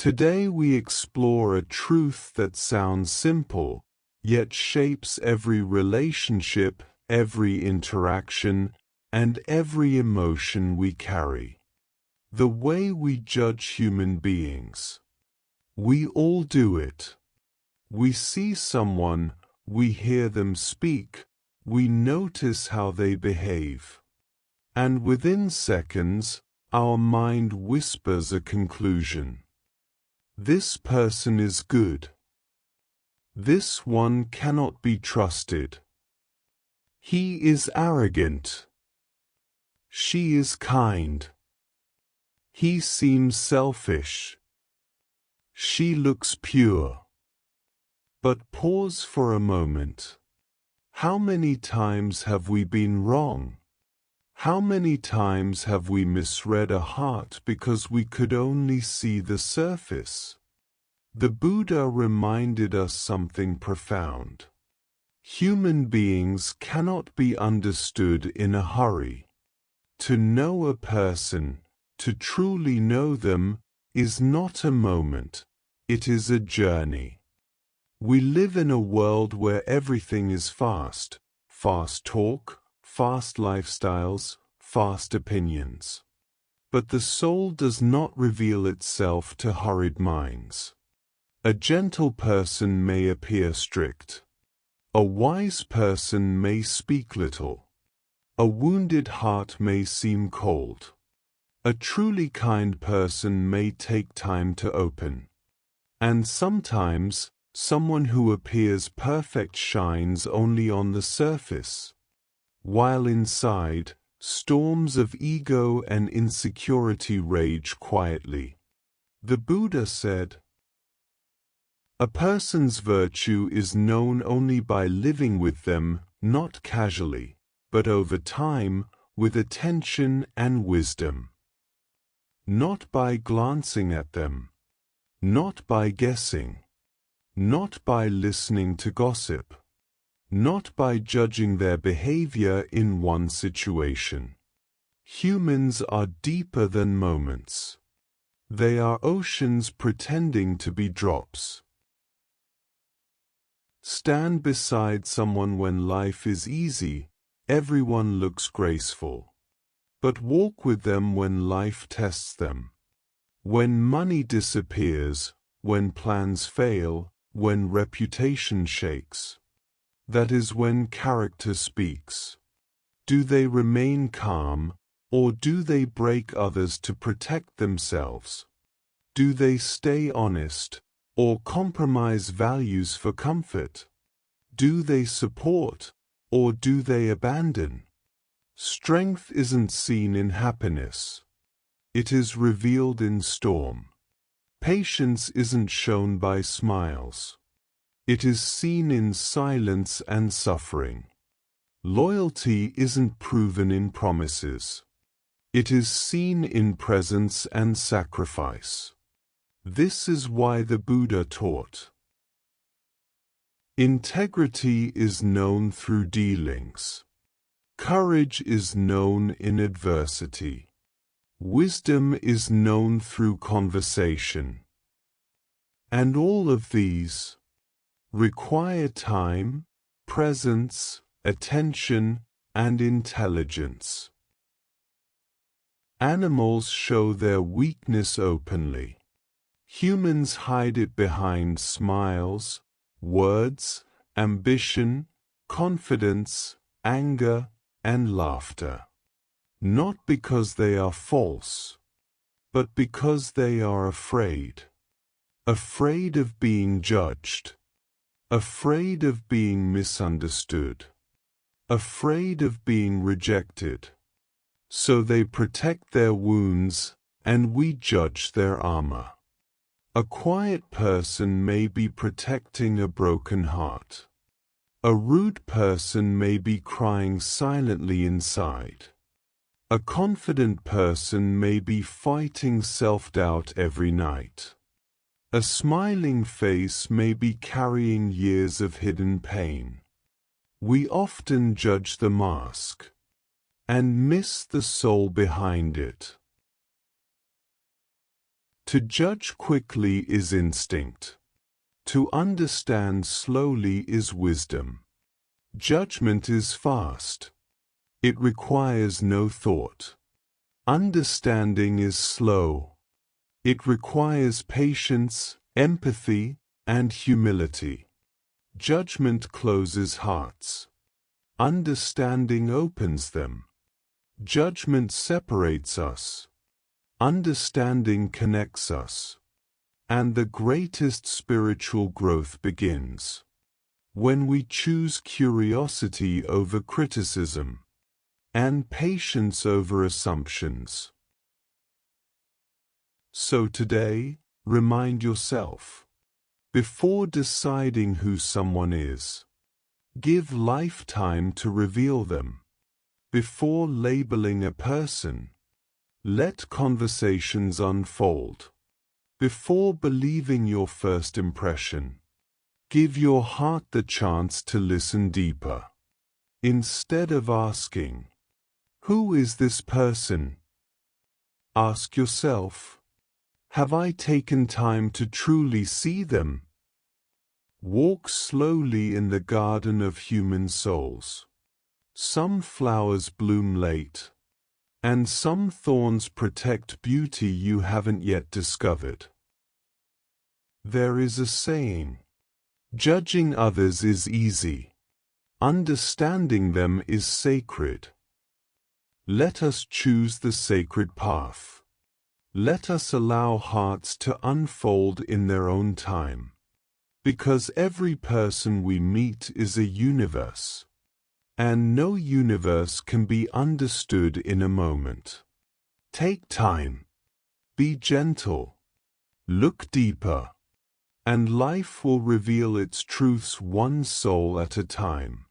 Today we explore a truth that sounds simple, yet shapes every relationship, every interaction, and every emotion we carry. The way we judge human beings. We all do it. We see someone, we hear them speak, we notice how they behave. And within seconds, our mind whispers a conclusion. This person is good. This one cannot be trusted. He is arrogant. She is kind. He seems selfish. She looks pure. But pause for a moment. How many times have we been wrong? How many times have we misread a heart because we could only see the surface? The Buddha reminded us something profound. Human beings cannot be understood in a hurry. To know a person, to truly know them, is not a moment, it is a journey. We live in a world where everything is fast. Fast talk, fast lifestyles, fast opinions. But the soul does not reveal itself to hurried minds. A gentle person may appear strict. A wise person may speak little. A wounded heart may seem cold. A truly kind person may take time to open. And sometimes, someone who appears perfect shines only on the surface, while inside, storms of ego and insecurity rage quietly. The Buddha said, "A person's virtue is known only by living with them, not casually, but over time, with attention and wisdom. Not by glancing at them, not by guessing, not by listening to gossip, not by judging their behavior in one situation. Humans are deeper than moments. They are oceans pretending to be drops. Stand beside someone when life is easy, everyone looks graceful. But walk with them when life tests them. When money disappears, when plans fail, when reputation shakes. That is when character speaks. Do they remain calm, or do they break others to protect themselves? Do they stay honest, or compromise values for comfort? Do they support, or do they abandon? Strength isn't seen in happiness. It is revealed in storm. Patience isn't shown by smiles. It is seen in silence and suffering. Loyalty isn't proven in promises. It is seen in presence and sacrifice. This is why the Buddha taught. Integrity is known through dealings. Courage is known in adversity. Wisdom is known through conversation. And all of these require time, presence, attention, and intelligence. Animals show their weakness openly. Humans hide it behind smiles, words, ambition, confidence, anger, and laughter. Not because they are false, but because they are afraid. Afraid of being judged. Afraid of being misunderstood. Afraid of being rejected. So they protect their wounds, and we judge their armor. A quiet person may be protecting a broken heart. A rude person may be crying silently inside. A confident person may be fighting self-doubt every night. A smiling face may be carrying years of hidden pain. We often judge the mask and miss the soul behind it. To judge quickly is instinct. To understand slowly is wisdom. Judgment is fast. It requires no thought. Understanding is slow. It requires patience, empathy, and humility. Judgment closes hearts. Understanding opens them. Judgment separates us. Understanding connects us. And the greatest spiritual growth begins when we choose curiosity over criticism and patience over assumptions. So today, remind yourself, before deciding who someone is, give lifetime to reveal them. Before labeling a person, let conversations unfold. Before believing your first impression, give your heart the chance to listen deeper. Instead of asking, "Who is this person?" ask yourself, "Have I taken time to truly see them?" Walk slowly in the garden of human souls. Some flowers bloom late, and some thorns protect beauty you haven't yet discovered. There is a saying, "Judging others is easy. Understanding them is sacred." Let us choose the sacred path. Let us allow hearts to unfold in their own time. Because every person we meet is a universe. And no universe can be understood in a moment. Take time. Be gentle. Look deeper. And life will reveal its truths one soul at a time.